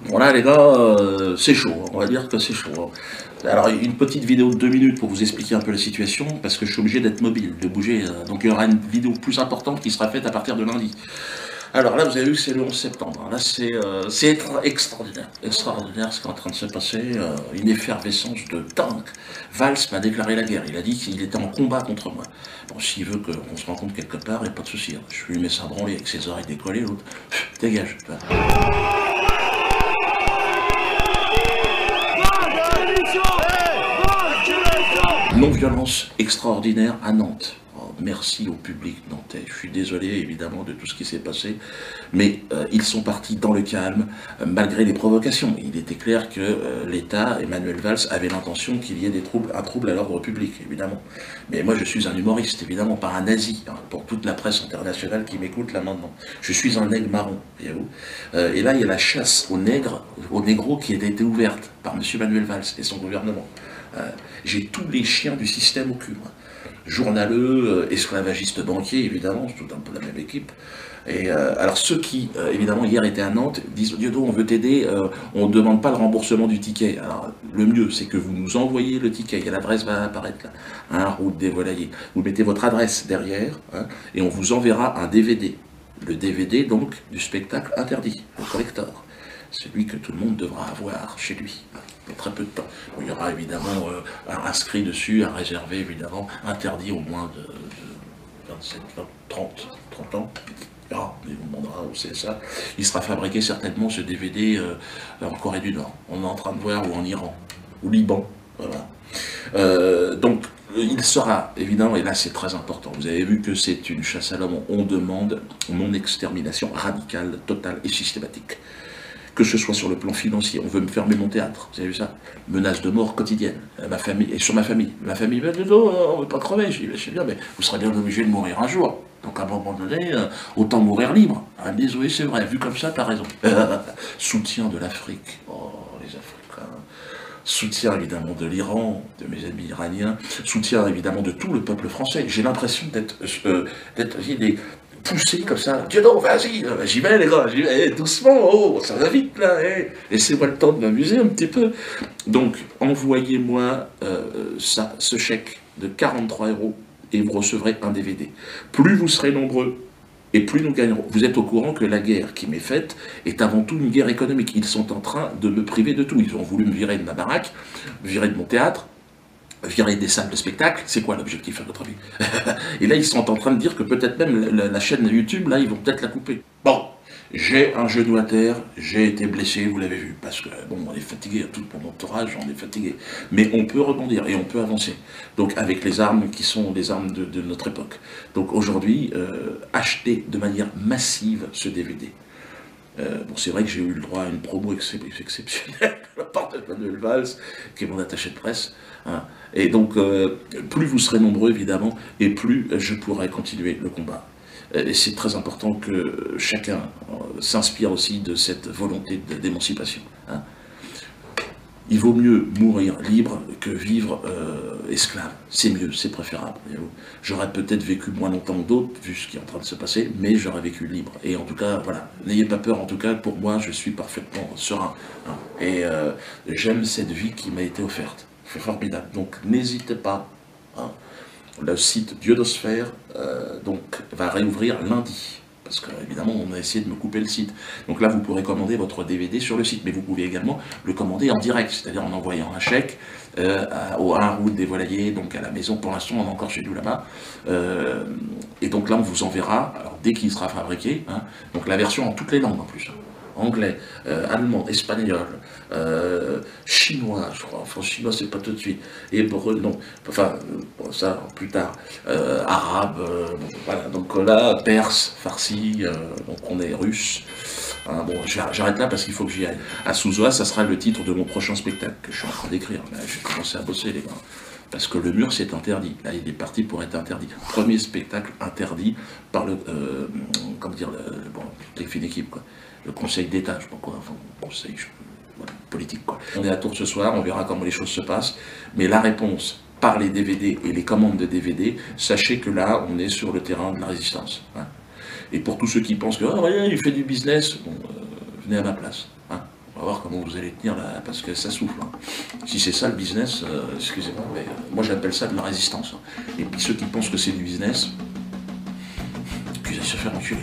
Bon là les gars, c'est chaud, hein. On va dire que c'est chaud, hein. Alors une petite vidéo de 2 minutes pour vous expliquer un peu la situation, parce que je suis obligé d'être mobile, de bouger, donc il y aura une vidéo plus importante qui sera faite à partir de lundi. Alors là, vous avez vu que c'est le 11 septembre. Là, c'est extraordinaire. Extraordinaire ce qui est en train de se passer. Une effervescence de dingue. Valls m'a déclaré la guerre. Il a dit qu'il était en combat contre moi. Bon, s'il veut qu'on se rencontre quelque part, il n'y a pas de souci, hein. Je lui mets ça branler avec ses oreilles décollées, l'autre. Dégage. Non-violence extraordinaire à Nantes. Oh, merci au public nantais. Je suis désolé évidemment de tout ce qui s'est passé, mais ils sont partis dans le calme, malgré les provocations. Il était clair que l'État, Emmanuel Valls, avait l'intention qu'il y ait un trouble à l'ordre public, évidemment. Mais moi je suis un humoriste, évidemment, pas un nazi, hein, pour toute la presse internationale qui m'écoute là maintenant. Je suis un nègre marron, voyez-vous. Et là il y a la chasse aux nègres, aux négros qui a été ouverte par M. Manuel Valls et son gouvernement. J'ai tous les chiens du système au cul, moi. Journaleux, esclavagistes banquiers, évidemment, c'est tout un peu la même équipe. Et alors ceux qui, évidemment, hier étaient à Nantes, disent « Dieudo, on veut t'aider, on ne demande pas le remboursement du ticket ». Alors le mieux, c'est que vous nous envoyez le ticket, et l'adresse va apparaître là, hein, route des Volaillers. Vous mettez votre adresse derrière, hein, et on vous enverra un DVD. Le DVD, donc, du spectacle interdit, le collector. Celui que tout le monde devra avoir chez lui, pour très peu de temps. Bon, il y aura évidemment inscrit dessus, à réserver évidemment, interdit au moins de 27, 30 ans. Ah, on vous demandera où c'est ça. Il sera fabriqué certainement, ce DVD, en Corée du Nord. On est en train de voir, ou en Iran, ou Liban. Voilà. Donc, il sera, évidemment, et là c'est très important, vous avez vu que c'est une chasse à l'homme, on demande mon extermination radicale, totale et systématique. Que ce soit sur le plan financier, on veut me fermer mon théâtre, vous avez vu ça? Menace de mort quotidienne, ma famille, et sur ma famille. Ma famille me dit, non, on ne veut pas crever, je dis, je sais bien, mais vous serez bien obligé de mourir un jour. Donc à un moment donné, autant mourir libre. Ah, mais oui, c'est vrai, vu comme ça, t'as raison. Soutien de l'Afrique, oh, les Africains. Soutien évidemment de l'Iran, de mes amis iraniens. Soutien évidemment de tout le peuple français. J'ai l'impression d'être poussé comme ça. Dieu non, vas-y, j'y vais les gars, j'y vais, doucement, oh, ça va vite là, laissez-moi le temps de m'amuser un petit peu. Donc, envoyez-moi ce chèque de 43 € et vous recevrez un DVD. Plus vous serez nombreux, et plus nous gagnerons. Vous êtes au courant que la guerre qui m'est faite est avant tout une guerre économique. Ils sont en train de me priver de tout. Ils ont voulu me virer de ma baraque, virer de mon théâtre, virer des salles de spectacle. C'est quoi l'objectif à votre avis? Et là, ils sont en train de dire que peut-être même la chaîne YouTube, là, ils vont peut-être la couper. Bon, j'ai un genou à terre, j'ai été blessé, vous l'avez vu, parce que, bon, on est fatigué, tout mon entourage, on est fatigué. Mais on peut rebondir et on peut avancer. Donc, avec les armes qui sont les armes de notre époque. Donc, aujourd'hui, achetez de manière massive ce DVD. Bon, c'est vrai que j'ai eu le droit à une promo exceptionnelle de la part de Manuel Valls, qui est mon attaché de presse. Hein. Et donc, plus vous serez nombreux, évidemment, et plus je pourrai continuer le combat. Et c'est très important que chacun s'inspire aussi de cette volonté d'émancipation. Hein. Il vaut mieux mourir libre que vivre esclave. C'est mieux, c'est préférable. J'aurais peut-être vécu moins longtemps que d'autres, vu ce qui est en train de se passer, mais j'aurais vécu libre. Et en tout cas, voilà, n'ayez pas peur, en tout cas, pour moi, je suis parfaitement serein. Hein. Et j'aime cette vie qui m'a été offerte. C'est formidable. Donc, n'hésitez pas. Hein. Le site Dieudosphère donc, va réouvrir lundi. Parce qu'évidemment, on a essayé de me couper le site. Donc là, vous pourrez commander votre DVD sur le site, mais vous pouvez également le commander en direct, c'est-à-dire en envoyant un chèque au 1 route des Volaillers, donc à la maison. Pour l'instant, on est encore chez nous là-bas. Et donc là, on vous enverra, alors, dès qu'il sera fabriqué, hein, donc la version en toutes les langues en plus. Hein. Anglais, allemand, espagnol, chinois, je crois, enfin chinois c'est pas tout de suite, hébreu, non, enfin, ça plus tard, arabe, bon, voilà, donc là, perse, farsi, donc on est russe, hein, bon, j'arrête là parce qu'il faut que j'y aille. À Souzoa, ça sera le titre de mon prochain spectacle que je suis en train d'écrire, j'ai commencé à bosser les gars. Parce que le mur, c'est interdit. Là, il est parti pour être interdit. Premier spectacle interdit par le, comment dire, bon, les fines d'équipe, quoi. Le Conseil d'État, je sais pas quoi, enfin, conseil voilà, politique, quoi. On est à Tours ce soir, on verra comment les choses se passent. Mais la réponse, par les DVD et les commandes de DVD, sachez que là, on est sur le terrain de la résistance. Hein. Et pour tous ceux qui pensent que, oh, ouais, il fait du business, bon, venez à ma place. Hein. On va voir comment vous allez tenir là, parce que ça souffle. Hein. Si c'est ça le business, excusez-moi, mais moi j'appelle ça de la résistance. Hein. Et puis ceux qui pensent que c'est du business, puis ils se faire enculer.